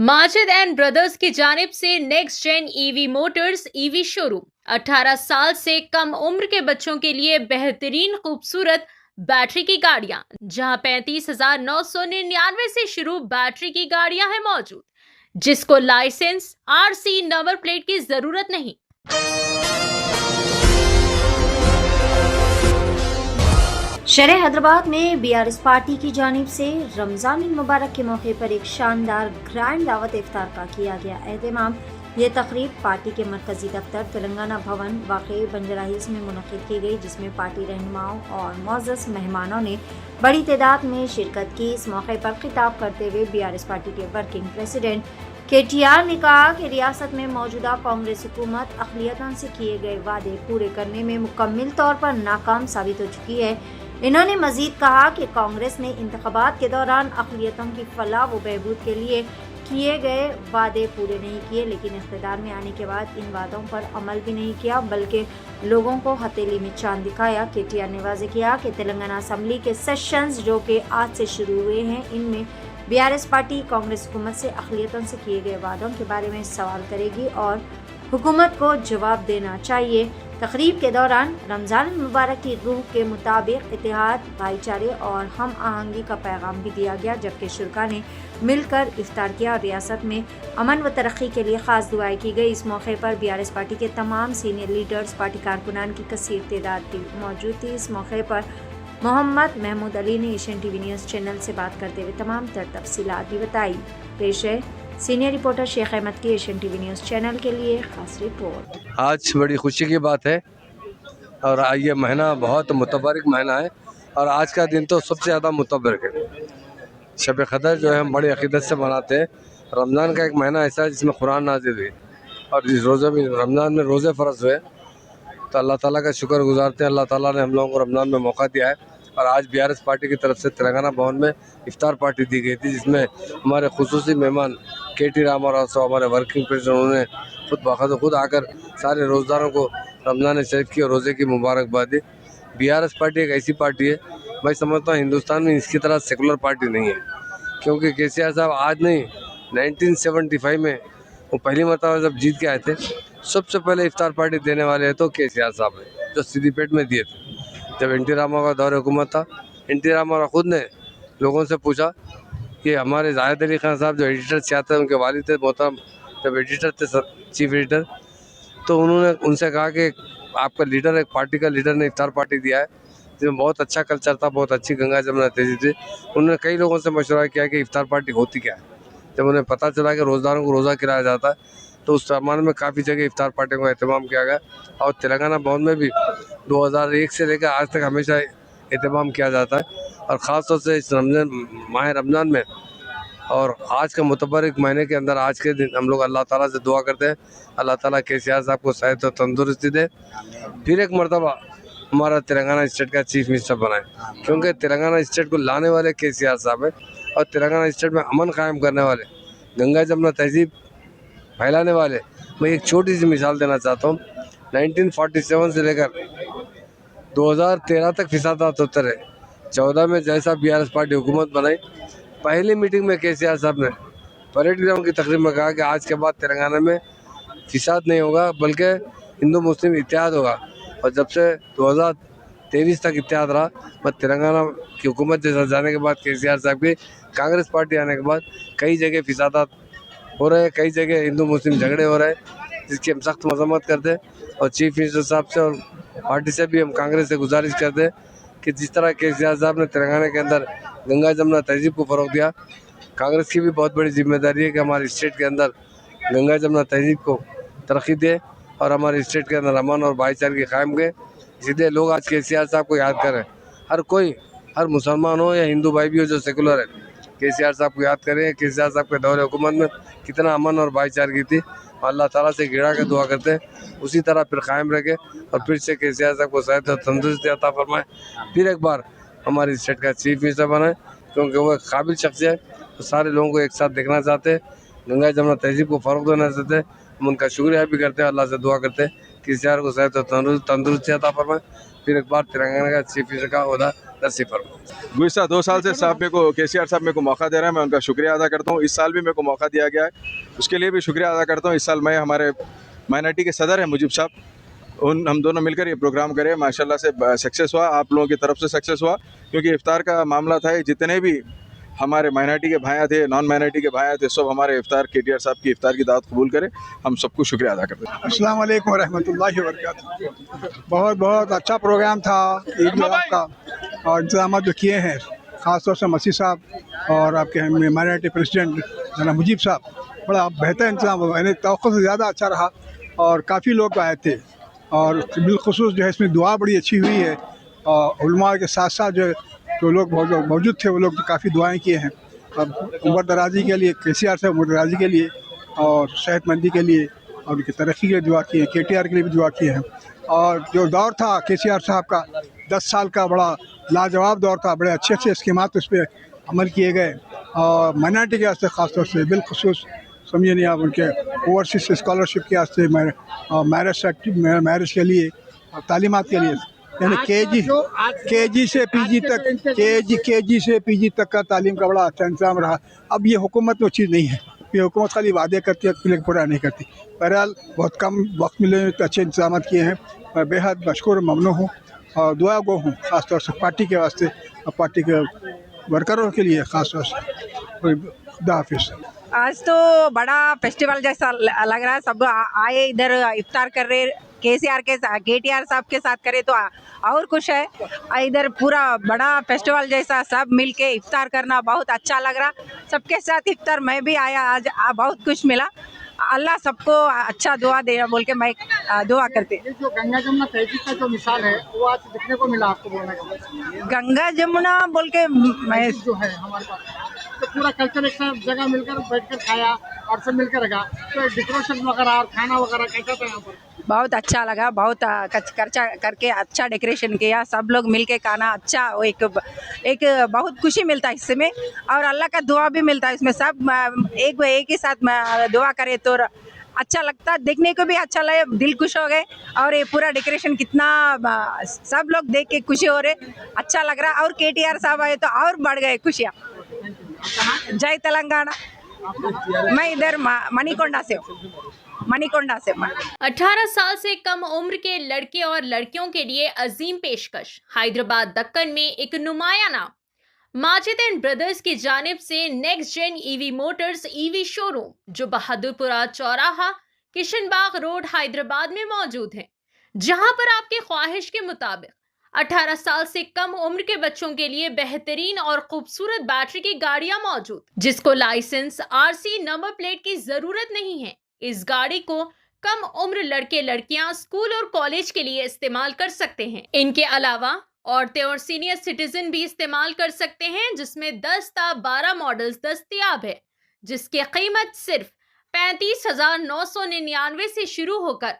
Majid and brothers की जानिब से next gen EV motors EV showroom 18 साल से कम उम्र के बच्चों के लिए बेहतरीन खूबसूरत बैटरी की गाड़ियां, जहां 35,999 से शुरू बैटरी की गाड़ियां हैं मौजूद, जिसको लाइसेंस आरसी नंबर प्लेट की जरूरत नहीं। शहर हैदराबाद में बीआरएस पार्टी की जानिब से रमज़ान मुबारक के मौके पर एक शानदार ग्रैंड दावत इफ्तार का किया गया एहतमाम। ये तकरीब पार्टी के मरकजी दफ्तर तेलंगाना भवन वाक़ई बंजारा हिल्स में मुनक़िद की गई, जिसमें पार्टी रहनुमाओं और मोअज़्ज़ज़ मेहमानों ने बड़ी तादाद में शिरकत की। इस मौके पर खिताब करते हुए बीआरएस पार्टी के वर्किंग प्रेसिडेंट KTR ने कहा कि रियासत में मौजूदा कांग्रेस हुकूमत अक़लियतों से किए गए वादे पूरे करने में मुकम्मल तौर पर नाकाम साबित हो चुकी है। इन्होंने मजीद कहा कि कांग्रेस ने इंतखाबात के दौरान अक़लियतों की फलाह व बहबूद के लिए किए गए वादे पूरे नहीं किए, लेकिन इक़्तिदार में आने के बाद इन वादों पर अमल भी नहीं किया, बल्कि लोगों को हथेली में चांद दिखाया। KTR ने वाज़ेह किया कि तेलंगाना असम्बली के सेशंस जो कि आज से शुरू हुए हैं, इनमें बीआरएस पार्टी कांग्रेस हुकूमत से अक़लियतों से किए गए वादों के बारे में सवाल करेगी और हुकूमत को जवाब देना चाहिए। तकरीब के दौरान रमज़ान मुबारक की रूह के मुताबिक इत्तेहाद, भाईचारे और हम आहंगी का पैगाम भी दिया गया, जबकि शुरका ने मिलकर इफ्तार किया और रियासत में अमन व तरक्की के लिए ख़ास दुआएं की गई। इस मौके पर बीआरएस पार्टी के तमाम सीनियर लीडर्स, पार्टी कारकुनान की कसीर तादाद भी मौजूद थी। इस मौके पर मोहम्मद महमूद अली ने एशियन टीवी न्यूज़ चैनल से बात करते हुए तमाम तफसीलात भी बताई। पेश है सीनियर रिपोर्टर शेख अहमद की एशियन टीवी न्यूज़ चैनल के लिए खास रिपोर्ट। आज बड़ी खुशी की बात है और ये महीना बहुत मुतबरक महीना है और आज का दिन तो सबसे ज़्यादा मुतबरक है। शब क़दर जो है हम बड़ी अक़ीदत से मनाते हैं। रमज़ान का एक महीना ऐसा है जिसमें कुरान नाज़िल हुई और इस रोज़े में रमज़ान में रोज़े फ़र्ज़ हुए, तो अल्लाह ताला का शुक्र गुज़ारते हैं। अल्लाह ताला ने हम लोगों को रमज़ान में मौका दिया है और आज बीआरएस पार्टी की तरफ से तेलंगाना भवन में इफ्तार पार्टी दी गई थी, जिसमें हमारे खुसूसी मेहमान KT रामाराव साहब, हमारे वर्किंग प्रेसिडेंट, उन्होंने खुद आकर सारे रोज़दारों को रमज़ान शरीफ की और रोज़े की मुबारकबाद दी। बीआरएस पार्टी एक ऐसी पार्टी है, मैं समझता हूँ हिंदुस्तान में इसकी तरह सेकुलर पार्टी नहीं है, क्योंकि KCR साहब आज नहीं 1975 में वो पहली मरतबा जब जीत के आए थे, सबसे पहले इफ्तार पार्टी देने वाले तो KCR साहब है, जो सिद्दीपेट में दिए थे। जब NT रामाराव का दौर हुकूमत था, NT रामाराव खुद ने लोगों से पूछा कि हमारे जाहिद अली खान साहब जो एडिटर चाहते हैं, उनके वालिद थे मोहतरम, जब एडिटर थे चीफ एडिटर, तो उन्होंने उनसे कहा कि आपका लीडर, एक पार्टी का लीडर ने इफ्तार पार्टी दिया है जिसमें बहुत अच्छा कल्चर था, बहुत अच्छी गंगा जमुना तेजी थी। उन्होंने कई लोगों से मशवरा किया कि इफ्तार पार्टी होती क्या है। जब उन्हें पता चला कि रोज़दारों को रोज़ा खिलाया जाता है, तो उस जमाने में काफ़ी जगह इफ्तार पार्टी का एहतमाम किया गया और तेलंगाना भवन में भी 2001 से लेकर आज तक हमेशा एहतमाम किया जाता है। और ख़ास तौर से इस माह रमज़ान में और आज के मुतबरक महीने के अंदर आज के दिन हम लोग अल्लाह ताला से दुआ करते हैं, अल्लाह ताला KCR साहब को सेहत और तंदुरुस्ती दे, फिर एक मरतबा हमारा तेलंगाना स्टेट का चीफ मिनिस्टर बनाए, क्योंकि तेलंगाना स्टेट को लाने वाले KCR साहब है और तेलंगाना स्टेट में अमन कायम करने वाले, गंगा जमुना तहजीब फैलाने वाले। मैं एक छोटी सी मिसाल देना चाहता हूँ। 1947 से लेकर 2013 तक फिसादात होते रहे। 14 में जैसा BRS पार्टी हुकूमत बनाई, पहली मीटिंग में KCR साहब ने परेड ग्राउंड की तकरीब में कहा कि आज के बाद तेलंगाना में फिसाद नहीं होगा, बल्कि हिंदू मुस्लिम इत्तेहाद होगा। और जब से 2023 तक इत्तेहाद रहा, मैं तेलंगाना की हुकूमत जैसा जाने के बाद KCR साहब की कांग्रेस पार्टी आने के बाद कई जगह फिसादात हो रहे हैं, कई जगह हिंदू मुस्लिम झगड़े हो रहे हैं, जिसकी हम सख्त मजम्मत करते हैं। और चीफ मिनिस्टर साहब से और पार्टी से भी हम कांग्रेस से गुजारिश करते हैं कि जिस तरह KCR साहब ने तेलंगाना के अंदर गंगा जमुना तहजीब को फ़रोग दिया, कांग्रेस की भी बहुत बड़ी जिम्मेदारी है कि हमारे स्टेट के अंदर गंगा जमुना तहजीब को तरक्की दे और हमारे स्टेट के अंदर अमन और भाईचारे की कायम के। इसलिए लोग आज KCR साहब को याद करें, हर कोई, हर मुसलमान हो या हिंदू भाई भी हो जो सेकुलर है, KCR साहब को याद करें। KCR साहब के दौरे हुकूमत में कितना अमन और भाईचारे की थी, अल्लाह ताला से गिरा के दुआ करते हैं उसी तरह फिर कायम रखे और फिर से KCR साहब को सेहत और तंदुरुस्ती अता फरमाए, फिर एक बार हमारी स्टेट का चीफ मिनिस्टर बनाए, क्योंकि वो एक काबिल शख्स है। तो सारे लोगों को एक साथ देखना चाहते हैं, गंगा जमुना तहजीब को फ़रोग देना चाहते हैं। हम उनका शुक्रिया भी करते हैं, अल्लाह से दुआ करते हैं KCR को सेहत और तंदुरुस्ती अता फरमाए, फिर एक बार तेलंगाना का चीफ मिनिस्टर का ओहदा नसीब फरमाए। गुज़िश्ता 2 साल से साहब मेरे को केसीआर साहब मेरे को मौका दे रहे हैं, मैं उनका शुक्रिया अदा करता हूँ। इस साल भी मेरे को मौका दिया गया है, उसके लिए भी शुक्रिया अदा करता हूँ। इस साल मैं हमारे माइनॉरिटी के सदर हैं मुजीब साहब, हम दोनों मिलकर ये प्रोग्राम करें, माशाल्लाह से सक्सेस हुआ, आप लोगों की तरफ से सक्सेस हुआ। क्योंकि इफ्तार का मामला था, जितने भी हमारे माइनॉरिटी के भाइयाँ थे, नॉन माइनॉरिटी के भाइयाँ थे, सब हमारे इफ्तार केटीआर साहब की इफ्तार की दावत कबूल करें। हम सबको शुक्रिया अदा करते हैं। अस्सलाम वालेकुम रहमतुल्लाहि व बरकातहू। बहुत बहुत अच्छा प्रोग्राम था ईद मिलाद का, और इंतजाम जो किए हैं ख़ासतौर से मसीह साहब और आपके माइनॉरिटी प्रेसिडेंट जनाब मुजीब साहब, बड़ा बेहतर इंतजाम हुआ, यानी तवक्को से ज़्यादा अच्छा रहा। और काफ़ी लोग आए थे, और बिलखुसूस जो है इसमें दुआ बड़ी अच्छी हुई है। और उलमा के साथ साथ जो लोग मौजूद थे वो लोग काफ़ी दुआएं किए हैं। अब उम्र दराजी के लिए केसीआर से उम्र दराजी के लिए, और सेहतमंदी के लिए, और उनकी तरक्की के लिए दुआ की है। केटीआर के लिए भी दुआ किए हैं। और जो दौर था केसीआर साहब का 10 साल का, बड़ा लाजवाब दौर था, बड़े अच्छे अच्छे स्कीमात उस पर अमल किए गए। और माइनॉरिटी के वास्ते ख़ासतौर से बिलखुसूस समझिए नहीं आप, उनके ओवरसीज स्कॉलरशिप के वास्ते, मैरिज के लिए और तालीमात के लिए, यानी केजी से पीजी तक, केजी से पीजी तक का तालीम का बड़ा अच्छा इंतजाम रहा। अब ये हुकूमत में चीज़ नहीं है, ये हुकूमत खाली वादे करती है, लेकिन पूरा नहीं करती। बहरहाल बहुत कम वक्त मिले तो अच्छे इंतजाम किए हैं। मैं बेहद मशकूर ममनू हूँ और दुआ गो हूँ, ख़ासतौर से पार्टी के वास्ते और पार्टी के वर्करों के लिए ख़ासतौर से। खुदा हाफिज़। आज तो बड़ा फेस्टिवल जैसा लग रहा है, सब आए इधर इफ्तार कर रहे, केसीआर के केटीआर साहब के साथ करे तो और खुश है। इधर पूरा बड़ा फेस्टिवल जैसा सब मिलके इफ्तार करना बहुत अच्छा लग रहा। सबके साथ इफ्तार मैं भी आया आज, बहुत कुछ मिला। अल्लाह सबको अच्छा दुआ दे बोल के मैं दुआ करती। ये जो गंगा जमुना तहजीब का जो मिसाल है वो आज दिखने को मिला आपको, बोलने का गंगा जमुना बोल के मैं जो है हमारे पास, तो पूरा कल्चर एक साथ जगह मिलकर बैठकर खाया और सब मिलकर रखा, तो डेकोरेशन वगैरह और खाना वगैरह कैसा था यहाँ पर? बहुत अच्छा लगा, बहुत खर्चा करके अच्छा डेकोरेशन किया, सब लोग मिलके खाना अच्छा, एक बहुत खुशी मिलता है इसमें, और अल्लाह का दुआ भी मिलता है इसमें। सब एक ही साथ दुआ करे तो अच्छा लगता है, देखने को भी अच्छा लगे, दिल खुश हो गए। और ये पूरा डेकोरेशन कितना सब लोग देख के खुशी हो रहे, अच्छा लग रहा। और केटीआर साहब आए तो और बढ़ गए खुशियाँ। जय तेलंगाना। मैं इधर मणिकोंडा से हूँ, मणिकोंडा से। 18 साल से कम उम्र के लड़के और लड़कियों के लिए अजीम पेशकश। हैदराबाद दक्कन में एक नुमाया नाम माजिद एंड ब्रदर्स की जानिब से next gen EV motors EV showroom, जो बहादुरपुरा चौराहा किशनबाग रोड हैदराबाद में मौजूद है, जहां पर आपकी ख्वाहिश के मुताबिक 18 साल से कम उम्र के बच्चों के लिए बेहतरीन और खूबसूरत बैटरी की गाड़ियां मौजूद, जिसको लाइसेंस आरसी नंबर प्लेट की जरूरत नहीं है। इस गाड़ी को कम उम्र लड़के लड़कियां स्कूल और कॉलेज के लिए इस्तेमाल कर सकते हैं। इनके अलावा औरतें और सीनियर सिटीजन भी इस्तेमाल कर सकते हैं, जिसमें 10 ता 12 मॉडल्स दस्तयाब है, जिसकी कीमत सिर्फ 35,999 से शुरू होकर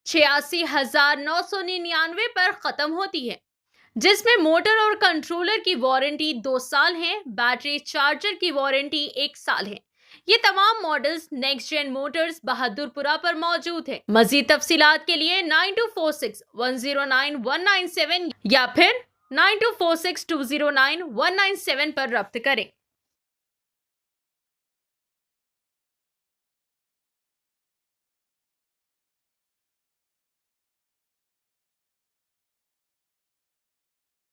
86,999 पर खत्म होती है, जिसमें मोटर और कंट्रोलर की वारंटी 2 साल है, बैटरी चार्जर की वारंटी 1 साल है। ये तमाम models next gen motors Bahadurpura पर मौजूद है। मजीद तफसीलात के लिए 9246109197 या फिर 9246209197 पर रब्त करें।